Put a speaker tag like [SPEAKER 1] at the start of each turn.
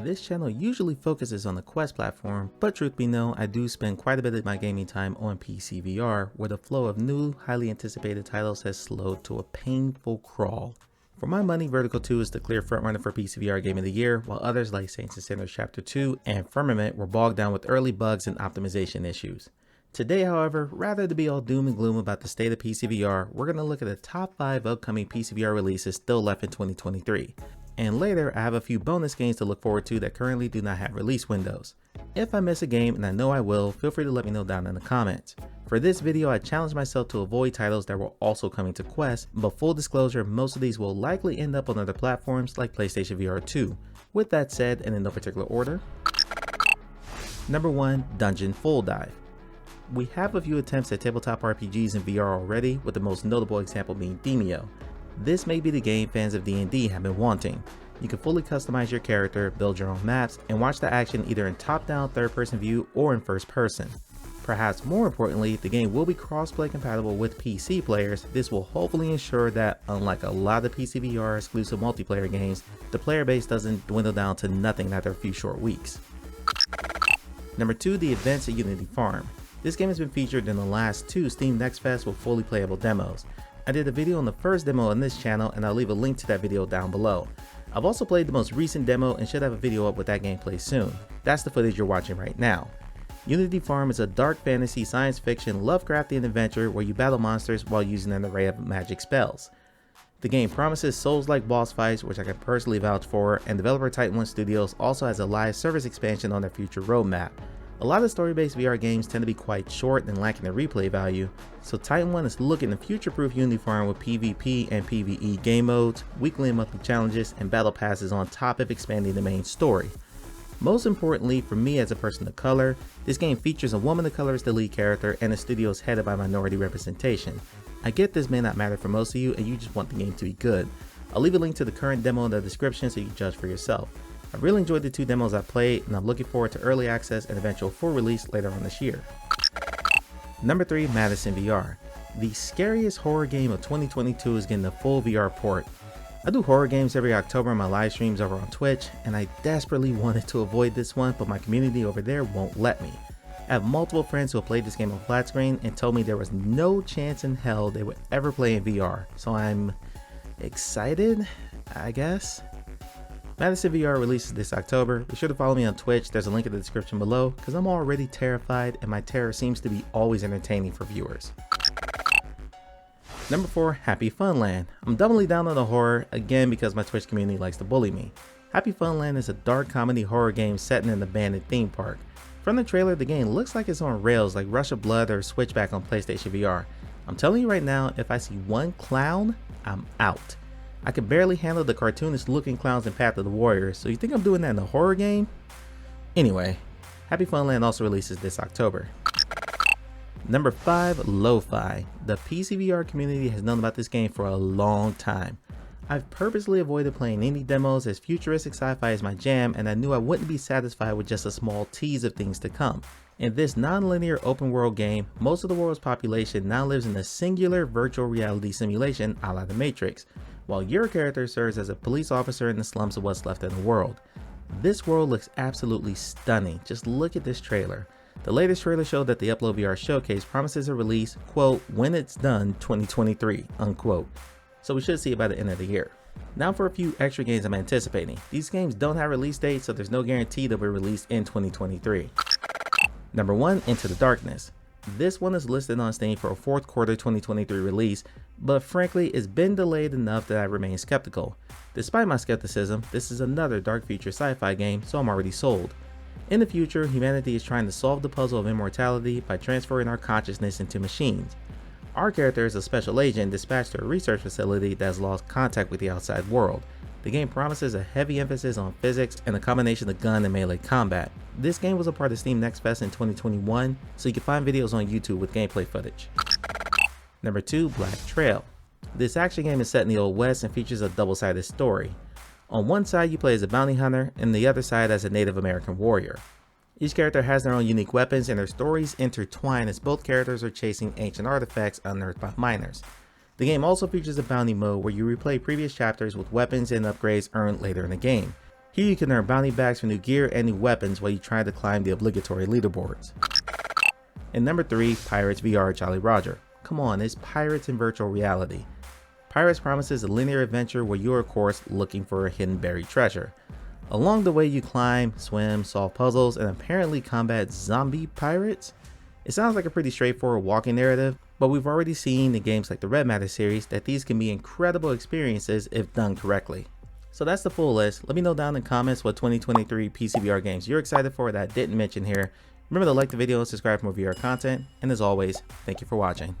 [SPEAKER 1] This channel usually focuses on the Quest platform, but truth be known, I do spend quite a bit of my gaming time on PCVR, where the flow of new, highly anticipated titles has slowed to a painful crawl. For my money, Vertical 2 is the clear frontrunner for PCVR Game of the Year, while others like Saints and Sinners Chapter 2 and Firmament were bogged down with early bugs and optimization issues. Today, however, rather than be all doom and gloom about the state of PCVR, we're going to look at the top 5 upcoming PCVR releases still left in 2023. And later, I have a few bonus games to look forward to that currently do not have release windows. If I miss a game, and I know I will, feel free to let me know down in the comments. For this video, I challenged myself to avoid titles that were also coming to Quest, but full disclosure, most of these will likely end up on other platforms like PlayStation VR 2. With that said, and in no particular order, number 1, Dungeon Full Dive. We have a few attempts at tabletop RPGs in VR already, with the most notable example being Demio. This may be the game fans of D&D have been wanting. You can fully customize your character, build your own maps, and watch the action either in top-down third-person view or in first-person. Perhaps more importantly, the game will be cross-play compatible with PC players. This will hopefully ensure that, unlike a lot of PCVR exclusive multiplayer games, the player base doesn't dwindle down to nothing after a few short weeks. Number 2, The Advents at Unity Farm. This game has been featured in the last 2 Steam Next Fest with fully playable demos. I did a video on the first demo on this channel, and I'll leave a link to that video down below. I've also played the most recent demo and should have a video up with that gameplay soon. That's the footage you're watching right now. Unity Farm is a dark fantasy science fiction Lovecraftian adventure where you battle monsters while using an array of magic spells. The game promises Souls-like boss fights, which I can personally vouch for, and developer Titan One Studios also has a live service expansion on their future roadmap. A lot of story-based VR games tend to be quite short and lacking the replay value, so Titan One is looking to future-proof Unity Farm with PvP and PvE game modes, weekly and monthly challenges, and battle passes on top of expanding the main story. Most importantly, for me as a person of color, this game features a woman of color as the lead character, and the studio is headed by minority representation. I get this may not matter for most of you, and you just want the game to be good. I'll leave a link to the current demo in the description so you can judge for yourself. I really enjoyed the 2 demos I played, and I'm looking forward to early access and eventual full release later on this year. Number 3, Madison VR. The scariest horror game of 2022 is getting a full VR port. I do horror games every October in my live streams over on Twitch, and I desperately wanted to avoid this one, but my community over there won't let me. I have multiple friends who have played this game on flat screen and told me there was no chance in hell they would ever play in VR, so I'm excited, I guess. Madison VR releases this October. Be sure to follow me on Twitch, there's a link in the description below, because I'm already terrified and my terror seems to be always entertaining for viewers. Number 4, Happy Funland. I'm doubly down on the horror, again because my Twitch community likes to bully me. Happy Funland is a dark comedy horror game set in an abandoned theme park. From the trailer, the game looks like it's on rails like Rush of Blood or Switchback on PlayStation VR. I'm telling you right now, if I see one clown, I'm out. I can barely handle the cartoonish looking clowns in Path of the Warrior, so you think I'm doing that in a horror game? Anyway, Happy Funland also releases this October. Number 5, Lo-Fi. The PCVR community has known about this game for a long time. I've purposely avoided playing indie demos as futuristic sci-fi is my jam, and I knew I wouldn't be satisfied with just a small tease of things to come. In this non-linear open world game, most of the world's population now lives in a singular virtual reality simulation a la The Matrix, while your character serves as a police officer in the slums of what's left in the world. This world looks absolutely stunning, just look at this trailer. The latest trailer showed that the Upload VR showcase promises a release, quote, when it's done 2023, unquote. So we should see it by the end of the year. Now for a few extra games I'm anticipating. These games don't have release dates, so there's no guarantee they'll be released in 2023. Number 1, Into the Darkness. This one is listed on Steam for a 4th quarter 2023 release, but frankly it's been delayed enough that I remain skeptical. Despite my skepticism, this is another dark future sci-fi game, so I'm already sold. In the future, humanity is trying to solve the puzzle of immortality by transferring our consciousness into machines. Our character is a special agent dispatched to a research facility that has lost contact with the outside world. The game promises a heavy emphasis on physics and a combination of gun and melee combat. This game was a part of Steam Next Fest in 2021, so you can find videos on YouTube with gameplay footage. Number 2, Black Trail. This action game is set in the Old West and features a double-sided story. On one side you play as a bounty hunter, and the other side as a Native American warrior. Each character has their own unique weapons, and their stories intertwine as both characters are chasing ancient artifacts unearthed by miners. The game also features a bounty mode where you replay previous chapters with weapons and upgrades earned later in the game. Here you can earn bounty bags for new gear and new weapons while you try to climb the obligatory leaderboards. And number 3, Pirates VR Jolly Roger. Come on, it's Pirates in virtual reality. Pirates promises a linear adventure where you are of course looking for a hidden buried treasure. Along the way you climb, swim, solve puzzles, and apparently combat zombie pirates. It sounds like a pretty straightforward walking narrative, but we've already seen in games like the Red Matter series that these can be incredible experiences if done correctly. So that's the full list. Let me know down in the comments what 2023 PCVR games you're excited for that I didn't mention here. Remember to like the video and subscribe for more VR content, and as always, thank you for watching.